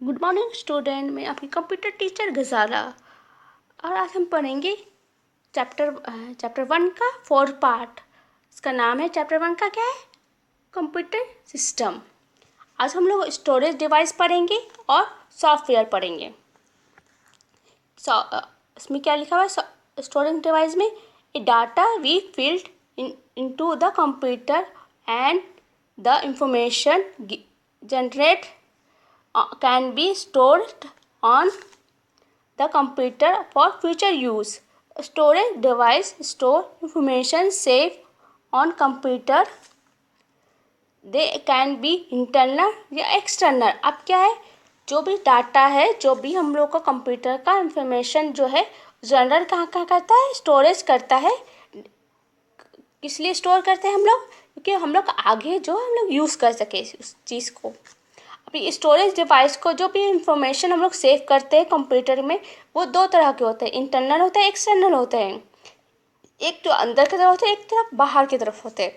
Good morning student, मैं आपकी computer teacher गजाला। और आज हम पढ़ेंगे चैप्टर 1 का 4 पार्ट। इसका नाम है चैप्टर 1 का क्या है, कंप्यूटर सिस्टम। आज हम लोग स्टोरेज डिवाइस पढ़ेंगे और सॉफ्टवेयर पढ़ेंगे। इसमें क्या लिखा हुआ है स्टोरेज डिवाइस में, a data we field into the computer and the information generate can be stored on the computer for future use. Storage device store information safe on computer. They can be internal या external. अब क्या है, जो भी data है, जो भी हम लोग का कंप्यूटर का इंफॉर्मेशन जो है जनरल कहाँ कहाँ करता है, स्टोरेज करता है। किस लिए स्टोर करते हैं हम लोग, क्योंकि हम लोग आगे जो हम लोग यूज़ कर सके उस चीज़ को। अभी स्टोरेज डिवाइस को जो भी इंफॉर्मेशन हम लोग सेव करते हैं कंप्यूटर में, वो दो तरह के होते हैं, इंटरनल होते हैं, एक्सटर्नल होते हैं। एक तो अंदर की तरफ होते हैं, एक तरफ बाहर की तरफ होते हैं।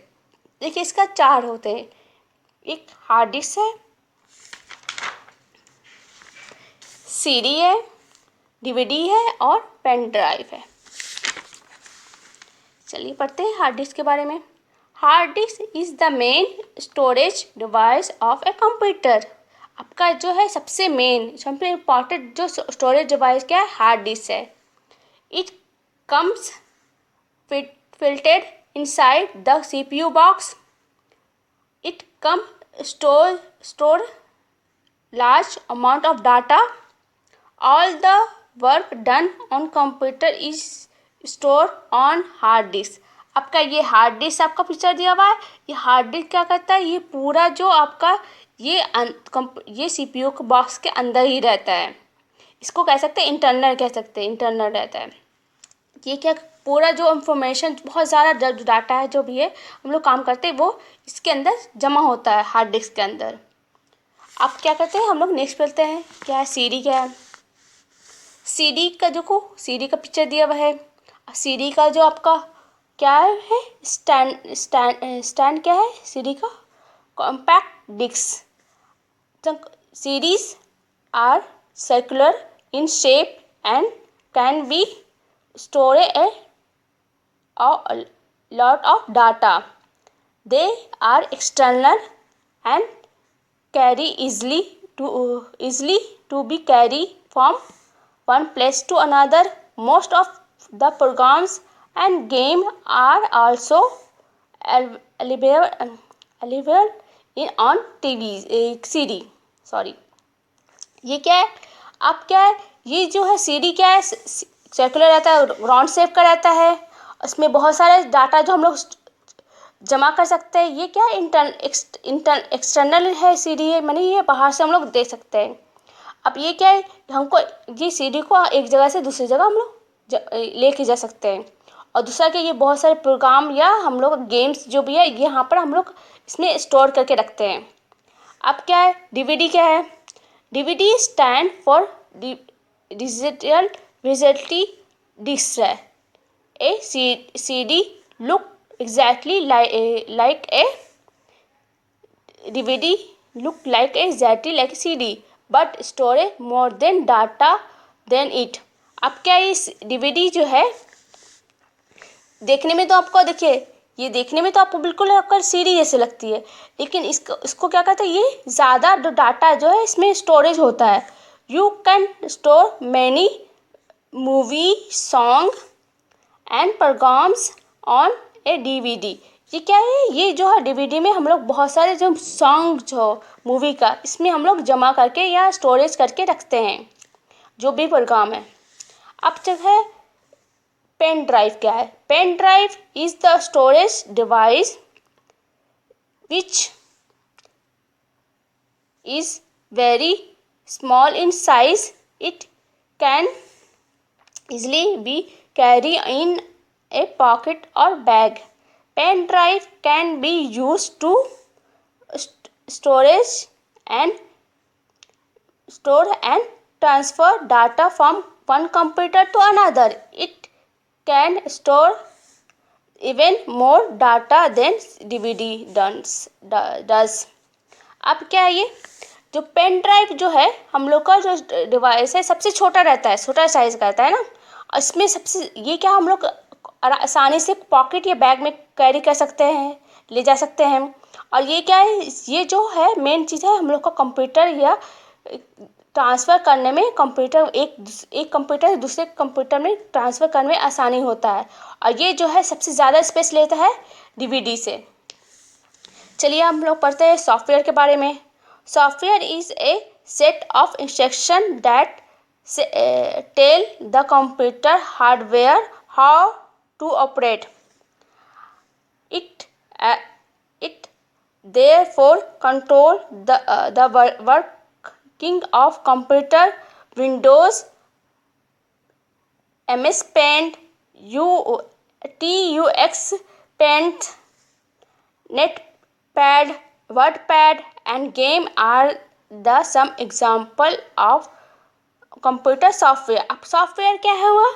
देखिए इसका चार होते हैं। एक हार्ड डिस्क है, सीडी है, डीवीडी है और पेन ड्राइव है। चलिए पढ़ते हैं हार्ड डिस्क के बारे में। Hard disk is the main storage device of a computer. आपका जो है सबसे इम्पॉर्टेंट जो स्टोरेज डिवाइस क्या है, हार्ड डिस्क है। It comes fitted inside the CPU box. It come store large amount of data. All the work done on computer is stored on hard disk. आपका ये हार्ड डिस्क आपका picture दिया हुआ है। ये हार्ड डिस्क क्या करता है, ये पूरा जो आपका ये सीपीयू के बॉक्स के अंदर ही रहता है। इसको कह सकते हैं इंटरनल, कह सकते हैं इंटरनल रहता है। ये क्या, पूरा जो इंफॉर्मेशन बहुत ज़्यादा जो डाटा है, जो भी है हम लोग काम करते हैं, वो इसके अंदर जमा होता है हार्ड डिस्क के अंदर। अब क्या करते हैं हम लोग, नेक्स्ट पढ़ते हैं क्या है, सीडी क्या है। सीडी का सीडी का पिक्चर दिया हुआ है। सीडी का जो आपका क्या है, स्टैंड क्या है सीडी का, compact disc. CDs are circular in shape and can be store a lot of data. They are external and carry easily to be carried from one place to another. Most of the programs and game are also available in on TV CD. Sorry, ये क्या है, अब क्या है, ये जो है CD क्या है, सर्कुलर रहता है, राउंड शेप का रहता है। इसमें बहुत सारे डाटा जो हम लोग जमा कर सकते हैं। ये क्या है, एक्सटर्नल है सीडी है, माने ये बाहर से हम लोग देख सकते हैं। अब ये क्या है, हमको ये सीडी को एक जगह से दूसरी जगह हम लोग लेके जा सकते हैं। और दूसरा कि ये बहुत सारे प्रोग्राम या हम लोग गेम्स जो भी है, ये यहाँ पर हम लोग इसमें स्टोर करके रखते हैं। अब क्या है, डीवीडी क्या है, DVD stand for digital visibility disk है। A CD look exactly like a DVD, look like exactly like CD, but store more than data than it. अब क्या, इस DVD जो है देखने में तो आपको, देखिए ये देखने में तो आपको बिल्कुल आपका CD जैसे लगती है, लेकिन इसको क्या कहते हैं, ये ज़्यादा जो डाटा जो है इसमें स्टोरेज होता है। You can store many movie song and programs on a DVD. ये क्या है, ये जो है डीवीडी में हम लोग बहुत सारे जो सॉन्ग जो मूवी का, इसमें हम लोग जमा करके या स्टोरेज करके रखते हैं जो भी प्रोग्राम है। अब तक है पेन ड्राइव क्या है, pen drive is the storage device which is very small in size. It can easily be carried in a pocket or bag. Pen drive can be used to store and transfer data from one computer to another. It can store even more data than DVD does. अब क्या है, ये जो pen drive जो है हम लोग का जो डिवाइस है सबसे छोटा रहता है, छोटा साइज का रहता है ना। और इसमें सबसे ये क्या हम लोग आसानी से पॉकेट या बैग में कैरी कर सकते हैं, ले जा सकते हैं। और ये क्या है, ये जो है मेन चीज़ है हम लोग का कंप्यूटर या ट्रांसफ़र करने में, कंप्यूटर एक कंप्यूटर से दूसरे कंप्यूटर में ट्रांसफ़र करने में आसानी होता है। और ये जो है सबसे ज़्यादा स्पेस लेता है डीवीडी से। चलिए हम लोग पढ़ते हैं सॉफ्टवेयर के बारे में। Software is a set of instruction that tell the computer hardware how to operate it therefore control the working of computer. Windows, MS Paint, TUX Paint, Netpad, WordPad and game are the some example of computer software. अब software क्या है हुआ,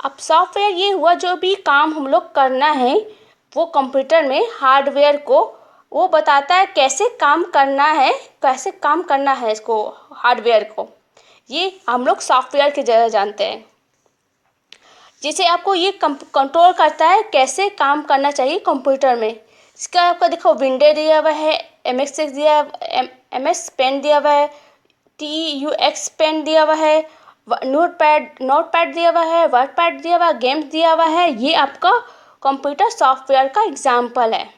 अब software ये हुआ जो भी काम हम लोग करना है वो कंप्यूटर में हार्डवेयर को वो बताता है कैसे काम करना है, कैसे काम करना है इसको हार्डवेयर को, ये हम लोग सॉफ्टवेयर के जरिए जानते हैं। जैसे आपको ये कंट्रोल करता है कैसे काम करना चाहिए कंप्यूटर में। इसका आपका देखो विंडो दिया हुआ है, MS दिया, MS पेन दिया हुआ है, TUX पेन दिया हुआ है, नोटपैड दिया हुआ है, वर्डपैड दिया हुआ है, गेम्स दिया हुआ है। ये आपका कंप्यूटर सॉफ्टवेयर का एग्जाम्पल है।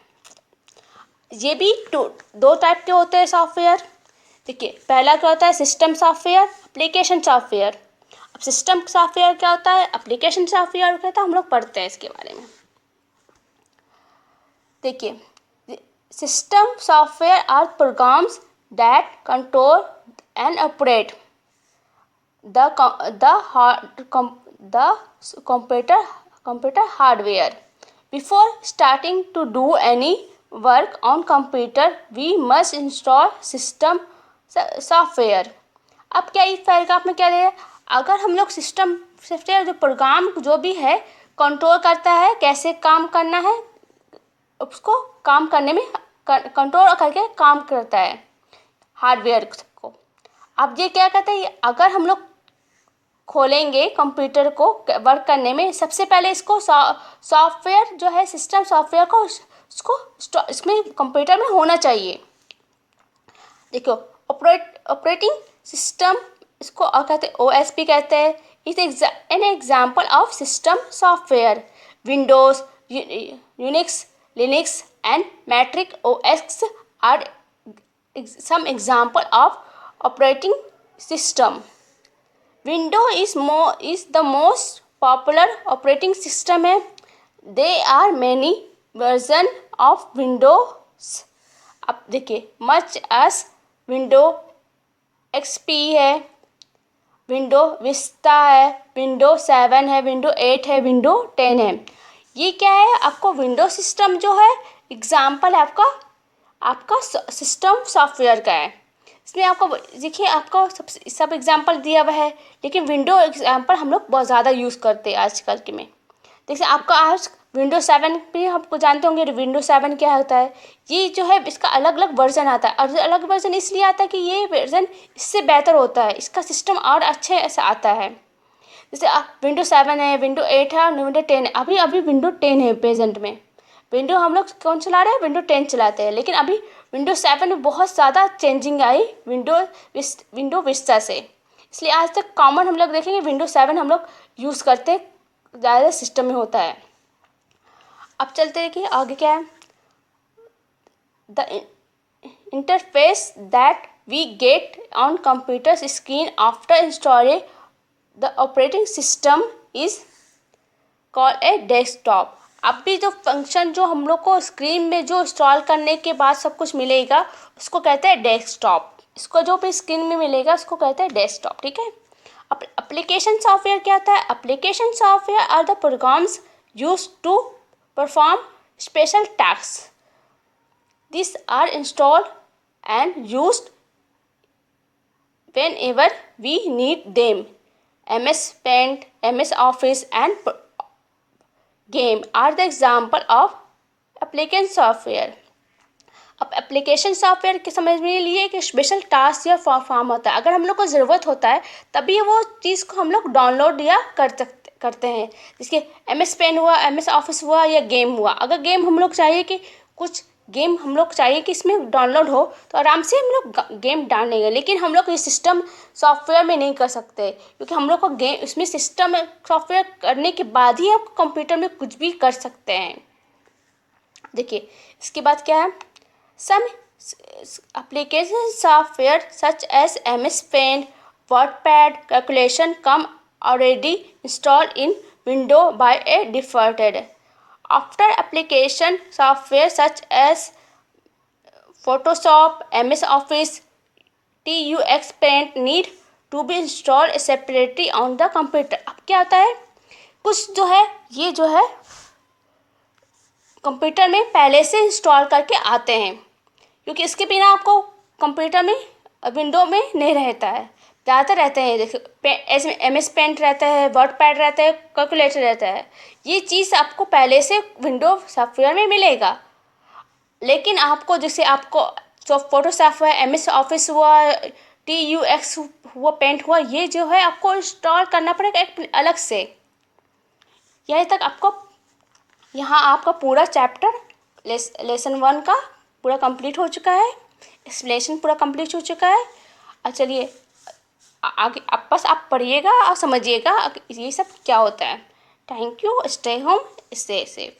ये भी दो टाइप के होते हैं सॉफ्टवेयर। देखिए पहला क्या होता है सिस्टम सॉफ्टवेयर, एप्लीकेशन सॉफ्टवेयर। अब सिस्टम सॉफ्टवेयर क्या होता है, एप्लीकेशन सॉफ्टवेयर क्या होता है, हम लोग पढ़ते हैं इसके बारे में। देखिए system software are programs that control and operate the computer hardware. Before starting to do any work on computer we must install system software. अब क्या इस पैराग्राफ में क्या है, अगर हम लोग सिस्टम सॉफ्टवेयर जो प्रोग्राम जो भी है कंट्रोल करता है कैसे काम करना है, उसको काम करने में कंट्रोल करके काम करता है हार्डवेयर को। अब ये क्या कहते हैं, अगर हम लोग खोलेंगे कंप्यूटर को वर्क करने में सबसे पहले इसको सॉफ्टवेयर जो है सिस्टम सॉफ्टवेयर को उसको इसमें कंप्यूटर में होना चाहिए। देखो ऑपरेटिंग सिस्टम इसको कहते हैं OS कहते हैं। Is an example of system software. Windows, Unix, Linux and matric OS are some example of operating system. Windows is the most popular operating system है। There are many version of Windows। अब देखिए much as Windows XP है, Windows Vista है, Windows 7 है, Windows 8 है, Windows 10 है। ये क्या है, आपको विंडो सिस्टम जो है एग्जाम्पल है आपका सिस्टम सॉफ्टवेयर का है। इसमें आपको देखिए आपका सब एग्जाम्पल दिया हुआ है, लेकिन विंडो एग्जाम्पल हम लोग बहुत ज़्यादा यूज़ करते हैं आजकल के में। जैसे आपका आज Windows 7 भी आपको जानते होंगे, Windows 7 क्या होता है। ये जो है इसका अलग अलग वर्जन आता है, और अलग वर्जन इसलिए आता है कि ये वर्जन इससे बेहतर होता है, इसका सिस्टम और अच्छे से आता है। जैसे Windows 7 है, Windows 8 है और Windows 10 है। अभी Windows 10 है प्रेजेंट में। विंडो हम लोग कौन चला रहे हैं, Windows 10 चलाते हैं, लेकिन अभी Windows 7 में बहुत ज़्यादा चेंजिंग आई विंडो विस्टा से। इसलिए आज तक कॉमन हम लोग देखेंगे Windows 7 हम लोग यूज़ करते ज़्यादा सिस्टम में होता है। अब चलते हैं कि आगे क्या है। The interface that we get on computer screen after installing the operating system is called a desktop. अब भी जो फंक्शन जो हम लोग को स्क्रीन में जो इंस्टॉल करने के बाद सब कुछ मिलेगा उसको कहते हैं डेस्कटॉप। इसको जो भी स्क्रीन में मिलेगा उसको कहते हैं डेस्कटॉप, ठीक है। अब एप्लीकेशन सॉफ्टवेयर क्या होता है, application software are the programs used to perform special task. This are installed and used whenever we need them. MS Paint, MS Office and game are the example of application software. अब application software के समझ में लिए एक special task या form होता है, अगर हम लोग को ज़रूरत होता है तभी वो चीज़ को हम लोग डाउनलोड या करते हैं। जैसे MS पेन हुआ, MS ऑफिस हुआ या गेम हुआ। अगर गेम हम लोग चाहिए कि कुछ गेम हम लोग चाहिए कि इसमें डाउनलोड हो तो आराम से हम लोग गेम डाल लेंगे, लेकिन हम लोग ये सिस्टम सॉफ्टवेयर में नहीं कर सकते, क्योंकि हम लोग को गेम इसमें सिस्टम सॉफ्टवेयर करने के बाद ही आप कंप्यूटर में कुछ भी कर सकते हैं। देखिए इसके बाद क्या है, सम application software such as MS Paint, WordPad, calculation come already installed in Windows by a default. After application software such as Photoshop, MS Office, TUX Paint need to be installed separately on the computer. अब क्या होता है, कुछ जो है ये जो है कंप्यूटर में पहले से इंस्टॉल करके आते हैं, क्योंकि इसके बिना आपको कंप्यूटर में विंडो में नहीं रहता है। ज़्यादातर रहते हैं, देखिए MS पेंट रहता है, वर्ड पैड रहता है, कैलकुलेटर रहता है। ये चीज़ आपको पहले से विंडो सॉफ्टवेयर में मिलेगा, लेकिन आपको जैसे आपको जो फोटोशॉप हुआ, MS ऑफिस हुआ, TUX हुआ, पेंट हुआ, ये जो है आपको इंस्टॉल करना पड़ेगा एक अलग से। यहीं तक आपको यहाँ आपका पूरा चैप्टर लेसन 1 का पूरा कंप्लीट हो चुका है, एक्सप्लेनेशन पूरा कंप्लीट हो चुका है। अब चलिए आगे आप बस आप पढ़िएगा और समझिएगा ये सब क्या होता है। Thank you, stay home, stay safe.